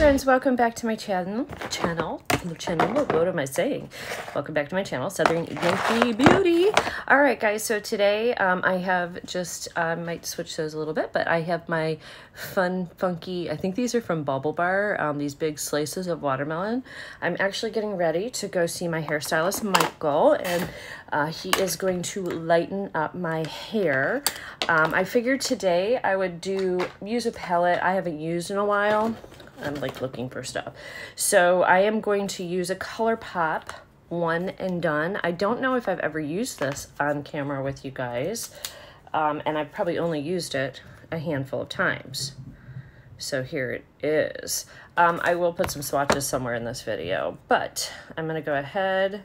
Friends, welcome back to my channel. What am I saying? Welcome back to my channel, Southern Yankee Beauty. All right, guys. So today, I have just might switch those a little bit, but I have my funky. I think these are from Bubble Bar. These big slices of watermelon. I'm actually getting ready to go see my hairstylist, Michael, and he is going to lighten up my hair. I figured today I would use a palette I haven't used in a while. I'm like looking for stuff. So I am going to use a Colourpop One and Done. I don't know if I've ever used this on camera with you guys. And I've probably only used it a handful of times. So here it is. I will put some swatches somewhere in this video, but I'm gonna go ahead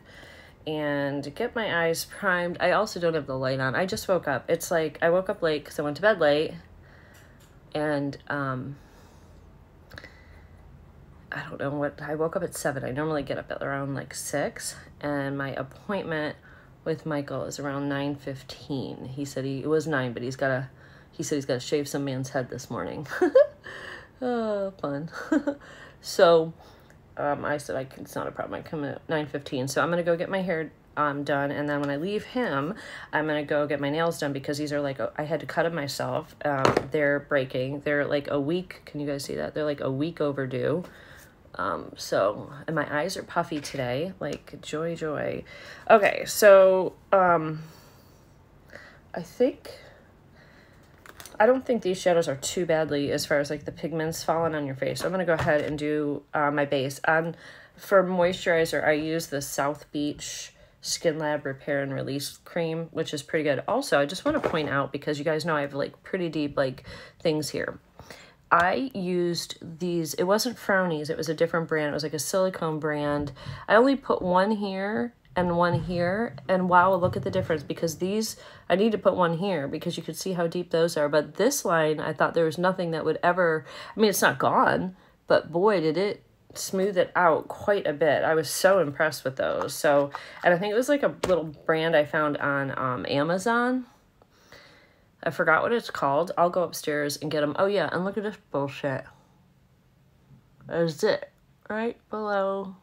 and get my eyes primed. I also don't have the light on. I just woke up. It's like, I woke up late because I went to bed late, and I don't know what, I woke up at 7. I normally get up at around like 6, and my appointment with Michael is around 9:15. He said it was 9, but he said he's got to shave some man's head this morning. Oh, fun. So I said it's not a problem. I come at 9:15. So I'm going to go get my hair done, and then when I leave him, I'm going to go get my nails done because these are like, I had to cut them myself. They're breaking. They're like a week. Can you guys see that? They're like a week overdue. And my eyes are puffy today, like joy. Okay, so, I don't think these shadows are too badly as far as like the pigments falling on your face. So I'm going to go ahead and do, my base. For moisturizer, I use the South Beach Skin Lab Repair and Release Cream, which is pretty good. Also, I just want to point out, because you guys know I have like pretty deep like things here. I used these, it wasn't Frownies, it was a different brand. It was like a silicone brand. I only put one here and one here, and wow, look at the difference, because these, I need to put one here because you could see how deep those are. But this line, I thought there was nothing that would ever, I mean, it's not gone, but boy, did it smooth it out quite a bit. I was so impressed with those. So, and I think it was like a little brand I found on Amazon. I forgot what it's called. I'll go upstairs and get them. Oh, yeah, and look at this bullshit. There's it right below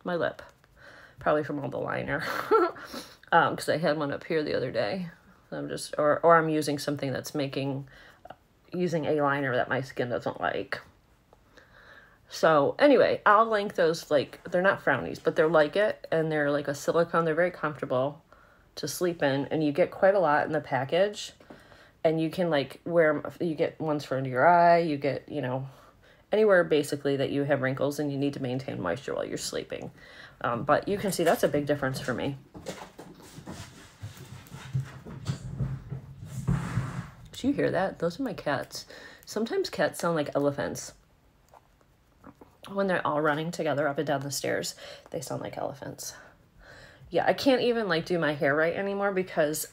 my lip. Probably from all the liner. Because I had one up here the other day. I'm just, or I'm using something that's using eyeliner that my skin doesn't like. So, anyway, I'll link those, like, they're not Frownies, but they're like it, and they're like a silicone. They're very comfortable to sleep in, and you get quite a lot in the package. And you can like wear them, you get ones for under your eye, you get, you know, anywhere basically that you have wrinkles and you need to maintain moisture while you're sleeping. But you can see that's a big difference for me. Did you hear that? Those are my cats. Sometimes cats sound like elephants. When they're all running together up and down the stairs, they sound like elephants. Yeah, I can't even like do my hair right anymore because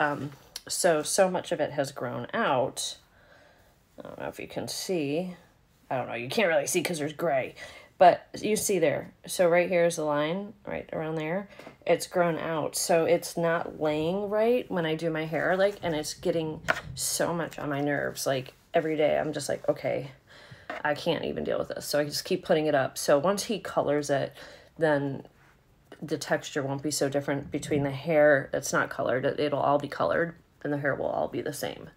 so much of it has grown out. I don't know if you can see. I don't know. You can't really see because there's gray. But you see there. So right here is the line, right around there. It's grown out. So it's not laying right when I do my hair. Like, and it's getting so much on my nerves. Like, every day I'm just like, okay, I can't even deal with this. So I just keep putting it up. So once he colors it, then the texture won't be so different between the hair that's not colored. It'll all be colored. And the hair will all be the same.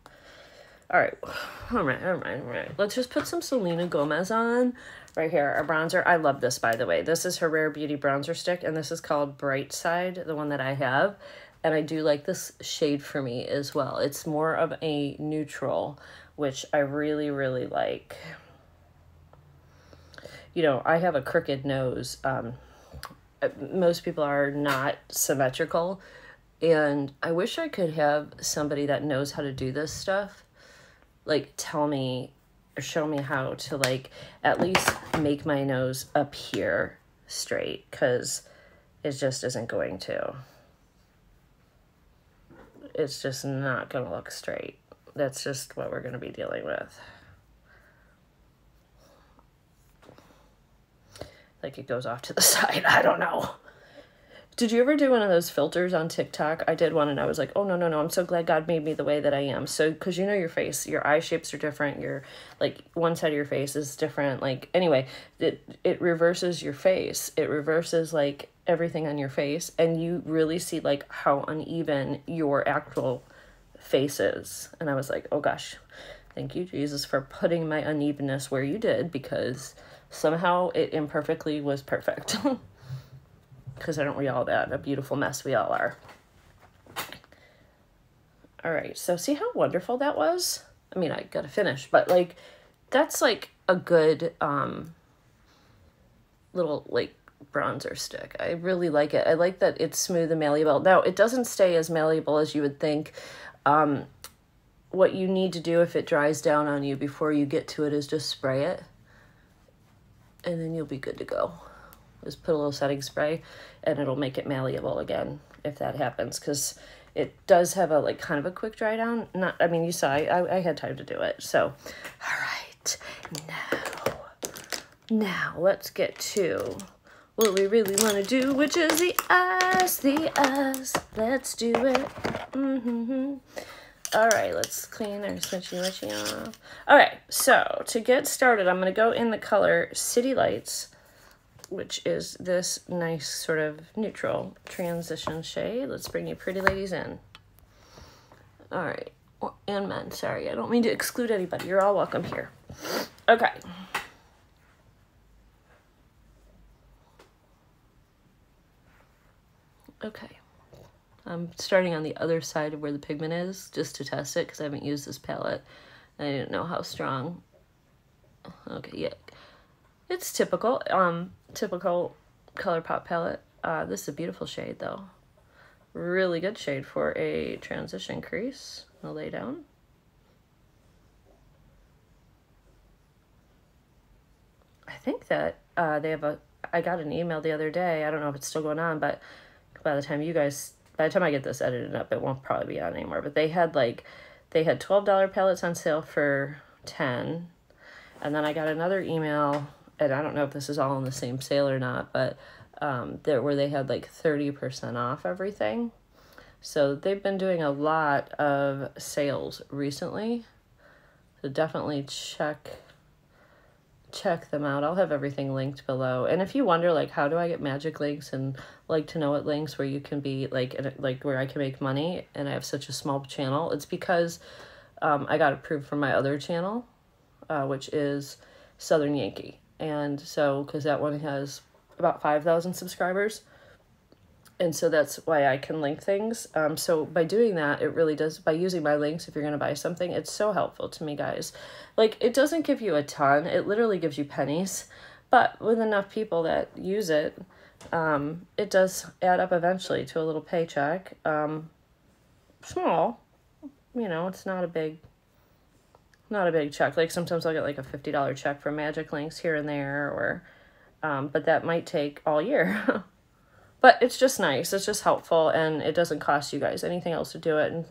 All right. Let's just put some Selena Gomez on right here. Our bronzer. I love this, by the way. This is her Rare Beauty bronzer stick, and this is called Bright Side, the one that I have. And I do like this shade for me as well. It's more of a neutral, which I really, really like. You know, I have a crooked nose. Most people are not symmetrical. And I wish I could have somebody that knows how to do this stuff, like tell me or show me how to like at least make my nose up here straight, because it just isn't going to. It's just not going to look straight. That's just what we're going to be dealing with. like it goes off to the side. I don't know. Did you ever do one of those filters on TikTok? I did one and I was like, oh, no, no, no. I'm so glad God made me the way that I am. So, because you know your face, your eye shapes are different. Your, like, one side of your face is different. Like, anyway, it reverses your face. It reverses, like, everything on your face. And you really see, like, how uneven your actual face is. And I was like, oh, gosh, thank you, Jesus, for putting my unevenness where you did. Because somehow it imperfectly was perfect. Because aren't we all that? A beautiful mess we all are. All right, so see how wonderful that was? I mean, I gotta finish, but like, that's like a good little like bronzer stick. I really like it. I like that it's smooth and malleable. Now, it doesn't stay as malleable as you would think. What you need to do if it dries down on you before you get to it is just spray it. And then you'll be good to go. Just put a little setting spray and it'll make it malleable again if that happens, because it does have a like kind of a quick dry down. Not, I mean, you saw I had time to do it. So, all right, now let's get to what we really want to do, which is the eyes, Let's do it. All right, let's clean our smudgy off. All right, so to get started, I'm going to go in the color City Lights, which is this nice sort of neutral transition shade. Let's bring you pretty ladies in. All right, and men, sorry, I don't mean to exclude anybody. You're all welcome here. Okay. Okay. I'm starting on the other side of where the pigment is, just to test it, because I haven't used this palette. I didn't know how strong. Okay, yeah. It's typical, typical Colourpop palette. This is a beautiful shade, though. Really good shade for a transition crease. I'll lay down. I think that they have a, I got an email the other day. I don't know if it's still going on, but by the time I get this edited up, it won't probably be on anymore. But they had $12 palettes on sale for $10. And then I got another email, and I don't know if this is all in the same sale or not, but where they had like 30% off everything. So they've been doing a lot of sales recently. So definitely check them out. I'll have everything linked below. And if you wonder, like, how do I get magic links and like to know it links where you can be like where I can make money and I have such a small channel, it's because I got approved from my other channel, which is Southern Yankee. And so, because that one has about 5,000 subscribers. And so that's why I can link things. So by doing that, it really does, by using my links, if you're going to buy something, it's so helpful to me, guys. Like, it doesn't give you a ton. It literally gives you pennies. But with enough people that use it, it does add up eventually to a little paycheck. Small, you know, it's not a big check. Like, sometimes I'll get like a $50 check for magic links here and there, or, but that might take all year. But it's just nice. It's just helpful, and it doesn't cost you guys anything else to do it. And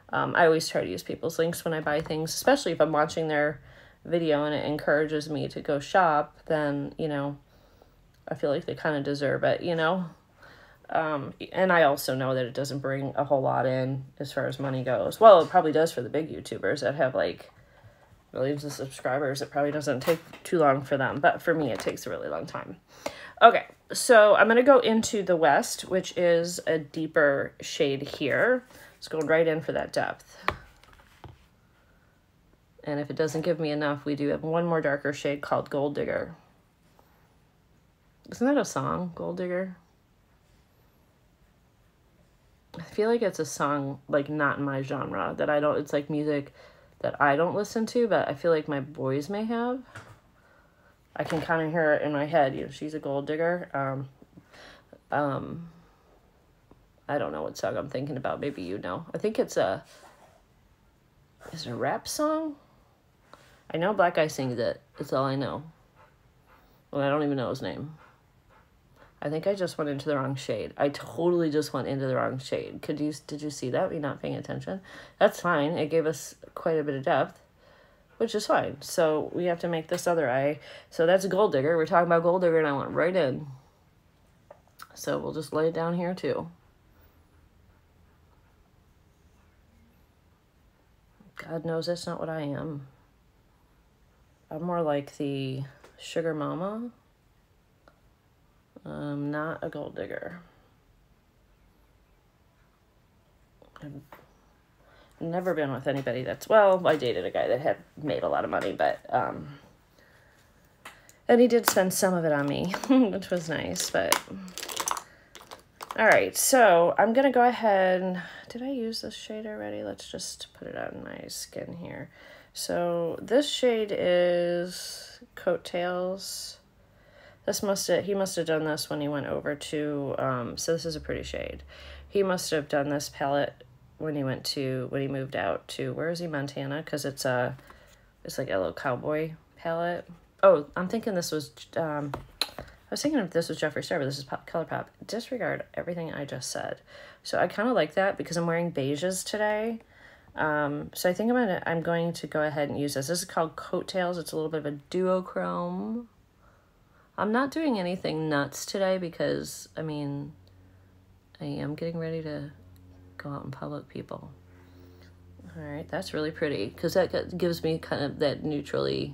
I always try to use people's links when I buy things, especially if I'm watching their video and it encourages me to go shop, then, you know, I feel like they kind of deserve it, you know? And I also know that it doesn't bring a whole lot in as far as money goes. Well, it probably does for the big YouTubers that have like millions of subscribers. It probably doesn't take too long for them, but for me, it takes a really long time. Okay, so I'm going to go into the West, which is a deeper shade here. Let's go right in for that depth. And if it doesn't give me enough, we do have one more darker shade called Gold Digger. Isn't that a song, Gold Digger? I feel like it's a song, like, not in my genre, that I don't, it's like music that I don't listen to, but I feel like my boys may have. I can kind of hear it in my head, you know, she's a gold digger. I don't know what song I'm thinking about. Maybe you know. I think it's is it a rap song? I know Black Guy sings it. That's all I know. Well, I don't even know his name. I think I just went into the wrong shade. I totally just went into the wrong shade. Did you see that? Were you not paying attention? That's fine. It gave us quite a bit of depth. which is fine. So we have to make this other eye. So that's a Gold Digger. We're talking about Gold Digger, and I went right in. So we'll just lay it down here too. God knows that's not what I am. I'm more like the Sugar Mama. I'm not a Gold Digger. I've never been with anybody that's, well, I dated a guy that had made a lot of money, but, and he did spend some of it on me, which was nice, but, all right, so I'm going to go ahead, did I use this shade already? Let's just put it on my skin here. So this shade is Coattails. He must have done this when he went over to, so this is a pretty shade. He must have done this palette when he moved out to, where is he, Montana? Because it's like a little cowboy palette. Oh, I'm thinking this was, I was thinking if this was Jeffree Star, but this is Colourpop. Disregard everything I just said. So I kind of like that because I'm wearing beiges today. So I think I'm going to go ahead and use this. This is called Coattails. It's a little bit of a duochrome. I'm not doing anything nuts today because, I mean, I am getting ready to go out in public, people. All right, that's really pretty because that gives me kind of that neutrally,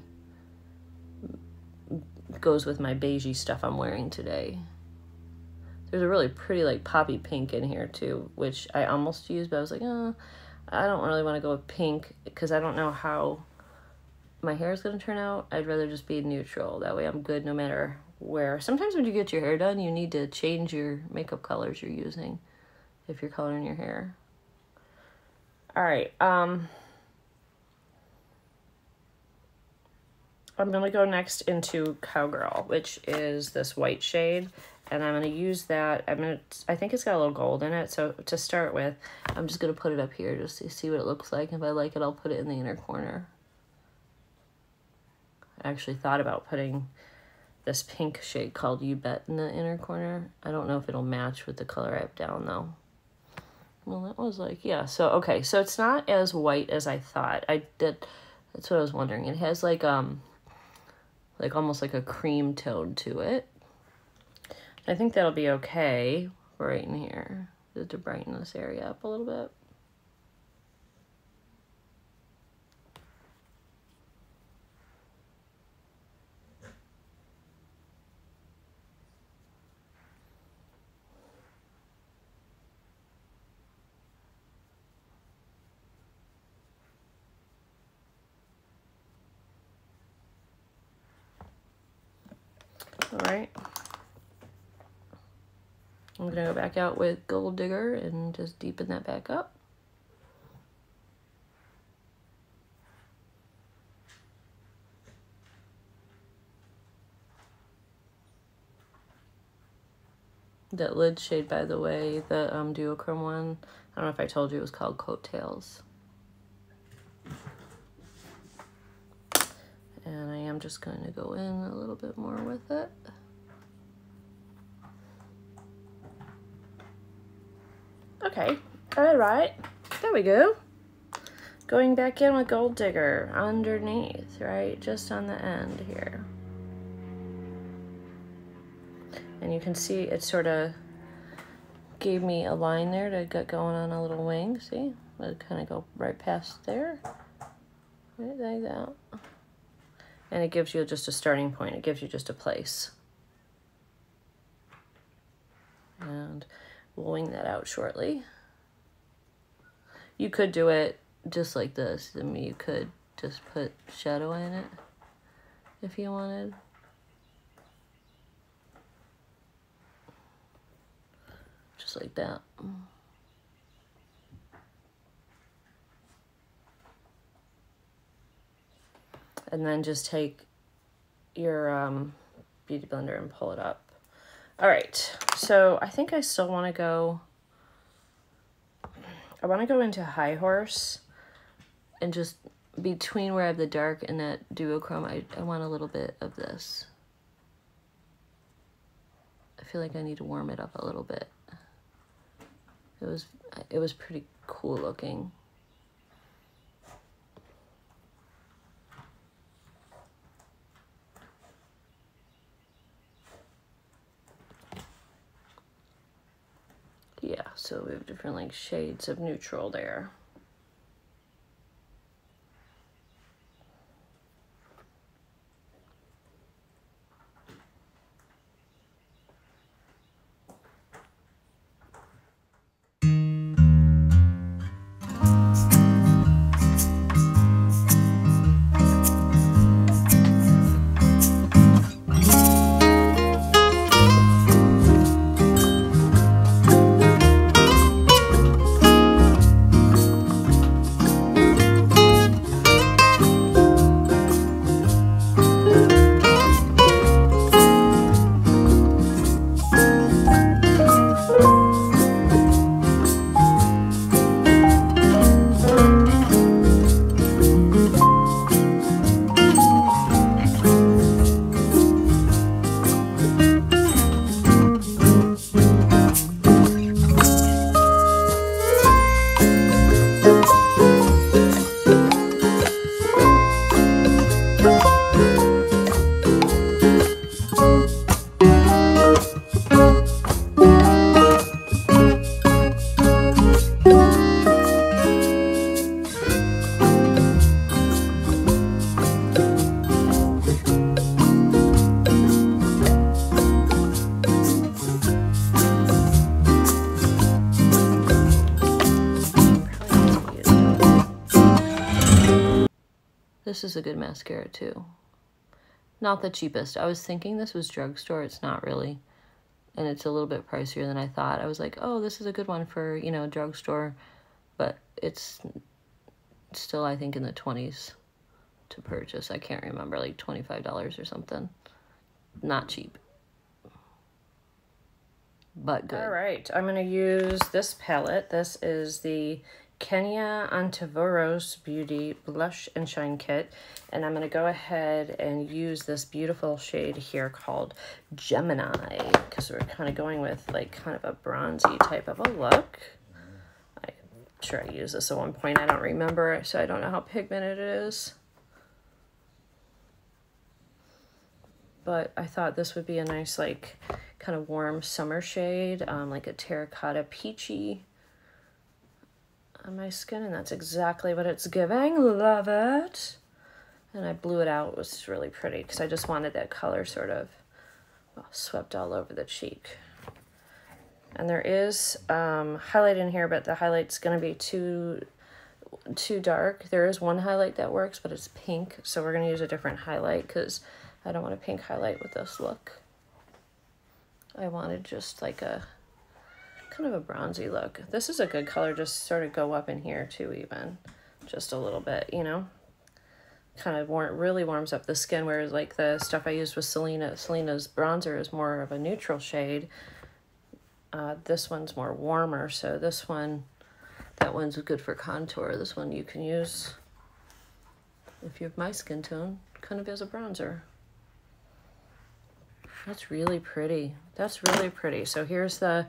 goes with my beigey stuff I'm wearing today. There's a really pretty like poppy pink in here too, which I almost used, but I was like, oh, I don't really want to go with pink because I don't know how my hair is going to turn out. I'd rather just be neutral. That way I'm good no matter where. Sometimes when you get your hair done, you need to change your makeup colors you're using if you're coloring your hair. All right. I'm going to go next into Cowgirl, which is this white shade. And I'm going to use that. I think it's got a little gold in it. So to start with, I'm just going to put it up here just to see what it looks like. If I like it, I'll put it in the inner corner. I actually thought about putting this pink shade called You Bet in the inner corner. I don't know if it'll match with the color I have down though. Well, that was like, yeah. So, okay. So it's not as white as I thought. That's what I was wondering. It has like almost like a cream tone to it. I think that'll be okay right in here, just to brighten this area up a little bit. All right. I'm going to go back out with Gold Digger and just deepen that back up. That lid shade, by the way, the duochrome one, I don't know if I told you it was called Coattails. And I am just going to go in a little bit more with it. Okay, all right, there we go. Going back in with Gold Digger underneath, right, just on the end here. And you can see it sort of gave me a line there to get going on a little wing, see? It'll kind of go right past there, right like that. And it gives you just a starting point, it gives you just a place. And we'll wing that out shortly. You could do it just like this. I mean, you could just put shadow in it if you wanted. Just like that. And then just take your beauty blender and pull it up. All right, so I think I still want to go, I want to go into High Horse and just between where I have the dark and that duochrome, I want a little bit of this. I feel like I need to warm it up a little bit. It was pretty cool looking. Yeah, so we have different like shades of neutral there. This is a good mascara too. Not the cheapest. I was thinking this was drugstore. It's not really. And it's a little bit pricier than I thought. I was like, oh, this is a good one for, you know, drugstore. But it's still, I think, in the 20s to purchase. I can't remember, like $25 or something. Not cheap. But good. All right, I'm going to use this palette. This is the Kenya Antivoros Beauty Blush and Shine Kit, and I'm going to go ahead and use this beautiful shade here called Gemini, because we're kind of going with like kind of a bronzy type of a look. I'm sure I used this at one point. I don't remember, so I don't know how pigmented it is. But I thought this would be a nice like kind of warm summer shade, like a terracotta peachy on my skin, and that's exactly what it's giving. Love it. And I blew it out. It was really pretty because I just wanted that color sort of swept all over the cheek. And there is highlight in here, but the highlight's going to be too dark. There is one highlight that works, but it's pink, so we're going to use a different highlight because I don't want a pink highlight with this look. I wanted just like a kind of a bronzy look. This is a good color, just sort of go up in here too, even just a little bit, you know, kind of really warms up the skin, whereas like the stuff I used with Selena's bronzer is more of a neutral shade. This one's more warmer, so this one, that one's good for contour. This one you can use if you have my skin tone, kind of as a bronzer. That's really pretty. That's really pretty. So here's the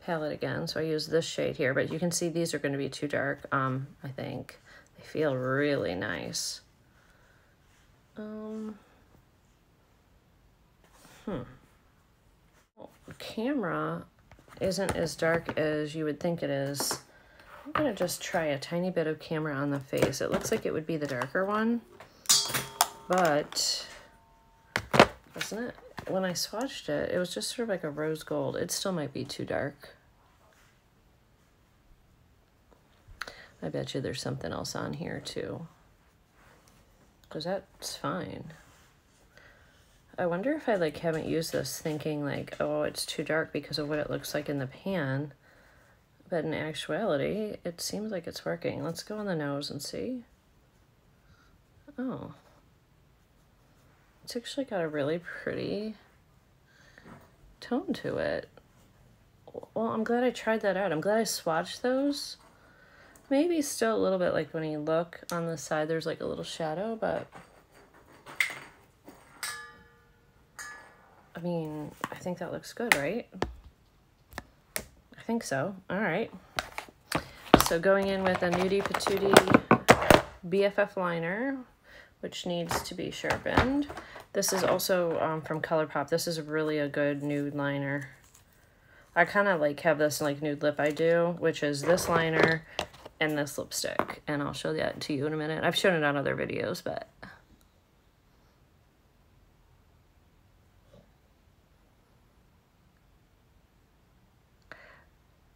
palette again. So I use this shade here, but you can see these are going to be too dark. I think they feel really nice. Well, the camera isn't as dark as you would think it is. I'm going to just try a tiny bit of camera on the face. It looks like it would be the darker one, but wasn't it? When I swatched it, it was just sort of like a rose gold. It still might be too dark. I bet you there's something else on here too, because that's fine. I wonder if I like haven't used this thinking like, oh, it's too dark because of what it looks like in the pan, but in actuality, it seems like it's working. Let's go on the nose and see. Oh. It's actually got a really pretty tone to it. Well, I'm glad I tried that out. I'm glad I swatched those. Maybe still a little bit like when you look on the side, there's like a little shadow, but I mean, I think that looks good, right? I think so. All right. So going in with a Nudie Patootie BFF liner, which needs to be sharpened. This is also from Colourpop. This is really a good nude liner. I kind of like have this like nude lip I do, which is this liner and this lipstick. And I'll show that to you in a minute. I've shown it on other videos, but...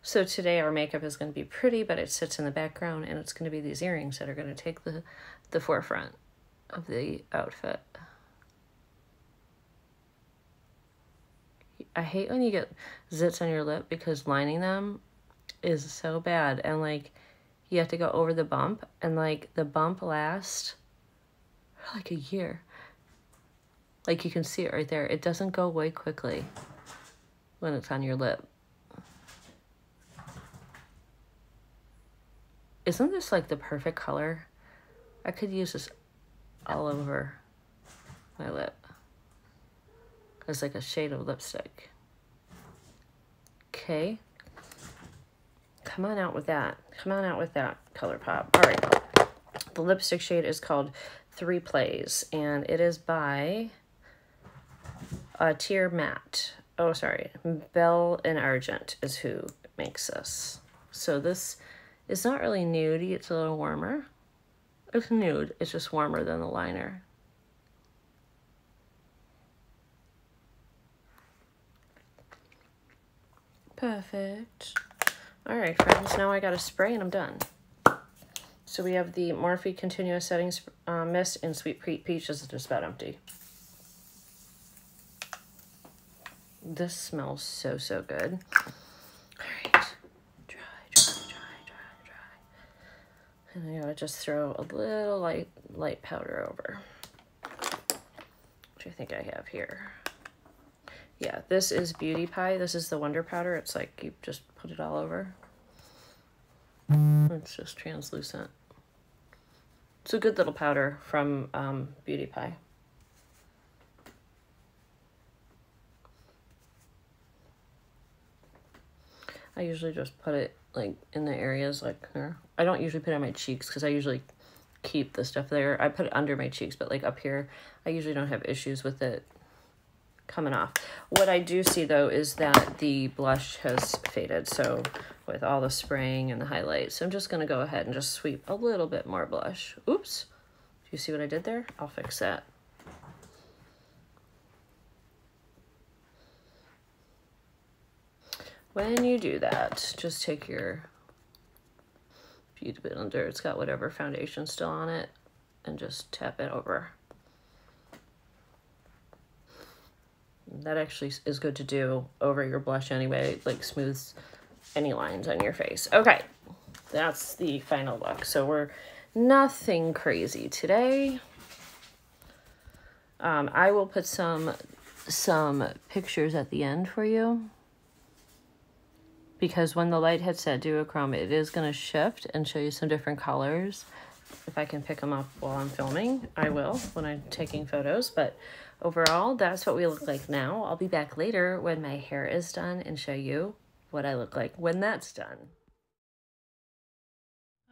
So today our makeup is going to be pretty, but it sits in the background, and it's going to be these earrings that are going to take the forefront of the outfit. I hate when you get zits on your lip because lining them is so bad, and like you have to go over the bump, and like the bump lasts like a year. Like you can see it right there. It doesn't go away quickly when it's on your lip. Isn't this like the perfect color? I could use this all over my lip as like a shade of lipstick. Okay. Come on out with that. Come on out with that, Colourpop. All right. The lipstick shade is called 3 Plays, and it is by Tier Matte. Oh, sorry. Belle and Argent is who makes this. So this... it's not really nudey, it's a little warmer. It's nude, it's just warmer than the liner. Perfect. All right, friends, now I got a spray and I'm done. So we have the Morphe Continuous Setting Mist in Sweet Peach. This is just about empty. This smells so, so good. All right. And I gotta just throw a little light powder over, which I think I have here. Yeah, this is Beauty Pie. This is the Wonder Powder. It's like you just put it all over. It's just translucent. It's a good little powder from Beauty Pie. I usually just put it like in the areas like there. I don't usually put it on my cheeks because I usually keep the stuff there. I put it under my cheeks, but like up here, I usually don't have issues with it coming off. What I do see though is that the blush has faded. So with all the spraying and the highlights, so I'm just gonna go ahead and just sweep a little bit more blush. Oops, do you see what I did there? I'll fix that. When you do that, just take your Beauty Blender, it's got whatever foundation still on it, and just tap it over. That actually is good to do over your blush anyway, like smooths any lines on your face. Okay, that's the final look. So we're nothing crazy today. I will put some pictures at the end for you, because when the light hits that duochrome, it is going to shift and show you some different colors. If I can pick them up while I'm filming, I will when I'm taking photos. But overall, that's what we look like now. I'll be back later when my hair is done and show you what I look like when that's done.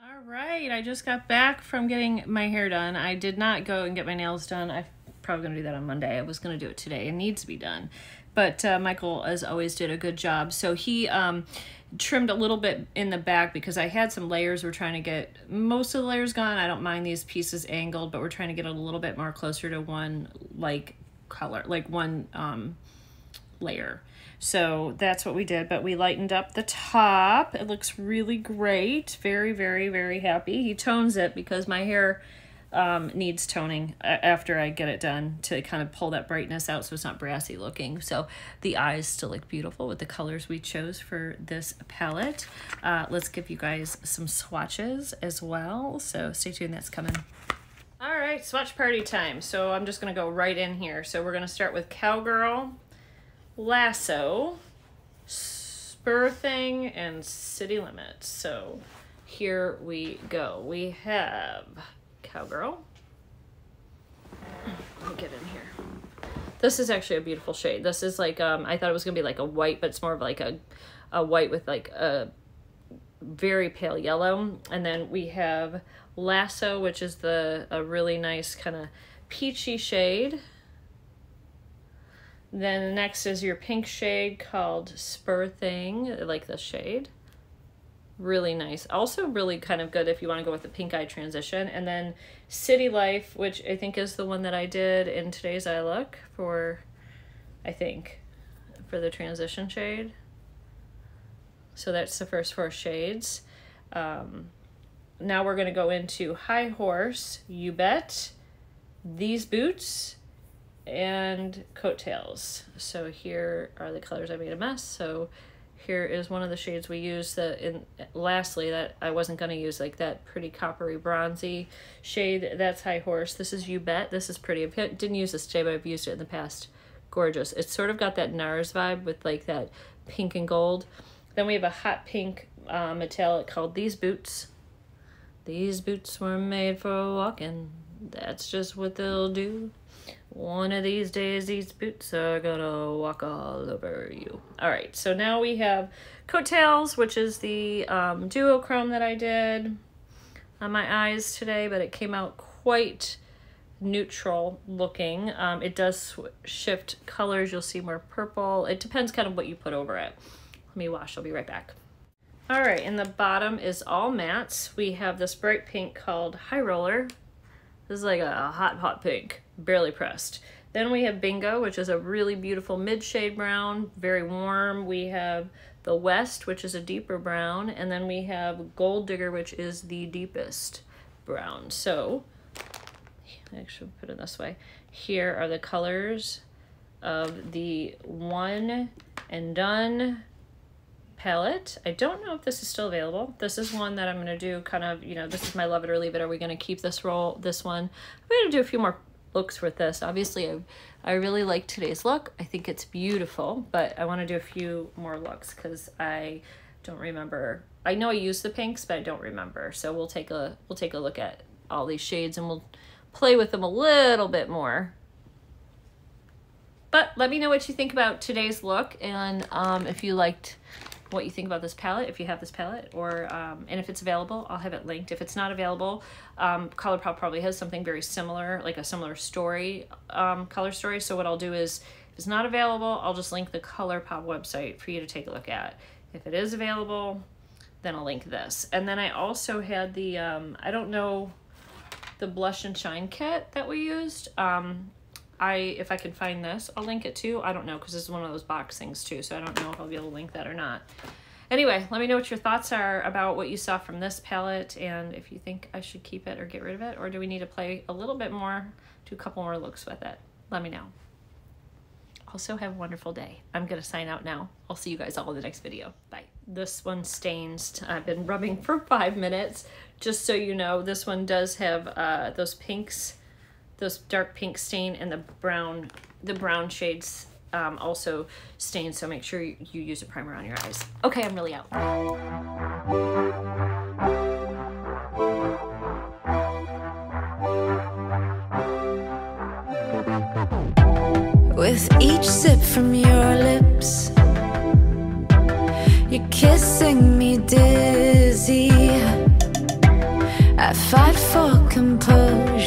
All right, I just got back from getting my hair done. I did not go and get my nails done. I'm probably going to do that on Monday. I was going to do it today. It needs to be done. But Michael, as always, did a good job. So he trimmed a little bit in the back because I had some layers. We're trying to get most of the layers gone. I don't mind these pieces angled, but we're trying to get it a little bit more closer to one like color, like one layer. So that's what we did, but we lightened up the top. It looks really great. Very, very, very happy. He tones it because my hair needs toning after I get it done to kind of pull that brightness out so it's not brassy looking. So the eyes still look beautiful with the colors we chose for this palette. Let's give you guys some swatches as well. So stay tuned, that's coming. All right, swatch party time. So I'm just gonna go right in here. So we're gonna start with Cowgirl, Lasso, Spur Thing, and City Limits. So here we go. We have Cowgirl. Let me get in here. This is actually a beautiful shade. This is like, I thought it was gonna be like a white, but it's more of like a white with like a very pale yellow. And then we have Lasso, which is a really nice kind of peachy shade. Then next is your pink shade called Spur Thing. I like this shade. Really nice. Also really kind of good if you want to go with the pink eye transition. And then City Life, which I think is the one that I did in today's eye look for, I think, for the transition shade. So that's the first 4 shades. Now we're going to go into High Horse, You Bet, These Boots, and Coattails. So here are the colors I made a mess. So here is one of the shades we used lastly that I wasn't going to use, like that pretty coppery bronzy shade. That's High Horse. This is You Bet. This is pretty. I didn't use this today, but I've used it in the past. Gorgeous. It's sort of got that NARS vibe with like that pink and gold. Then we have a hot pink metallic called These Boots. These boots were made for walking. That's just what they'll do. One of these days, these boots are gonna walk all over you. All right, so now we have Coattails, which is the duochrome that I did on my eyes today, but it came out quite neutral looking. It does shift colors. You'll see more purple. It depends kind of what you put over it. Let me wash. I'll be right back. All right, and the bottom is all mattes. We have this bright pink called High Roller. This is like a hot pink, barely pressed. Then we have Bingo, which is a really beautiful mid-shade brown, very warm. We have the West, which is a deeper brown, and then we have Gold Digger, which is the deepest brown. So, actually put it this way. Here are the colors of the One and Done palette. I don't know if this is still available. This is one that I'm going to do kind of, you know, this is my love it or leave it. Are we going to keep this one? I'm going to do a few more looks with this. Obviously, I really like today's look. I think it's beautiful, but I want to do a few more looks because I don't remember. I know I used the pinks, but I don't remember. So we'll take a look at all these shades and we'll play with them a little bit more. But let me know what you think about today's look and if you liked what you think about this palette, if you have this palette, or and if it's available, I'll have it linked. If it's not available, Colourpop probably has something very similar, like a similar story, color story. So what I'll do is, if it's not available, I'll just link the Colourpop website for you to take a look at. If it is available, then I'll link this. And then I also had the, I don't know, the Blush and Shine kit that we used. If I can find this, I'll link it too. I don't know, because this is one of those box things too, so I don't know if I'll be able to link that or not. Anyway, let me know what your thoughts are about what you saw from this palette, and if you think I should keep it or get rid of it, or do we need to play a little bit more, do a couple more looks with it. Let me know. Also, have a wonderful day. I'm going to sign out now. I'll see you guys all in the next video. Bye. This one stains. I've been rubbing for 5 minutes. Just so you know, this one does have those pinks, those dark pink stain, and the brown shades also stain, so make sure you use a primer on your eyes. Okay, I'm really out. With each sip from your lips, you're kissing me dizzy. I fight for composure.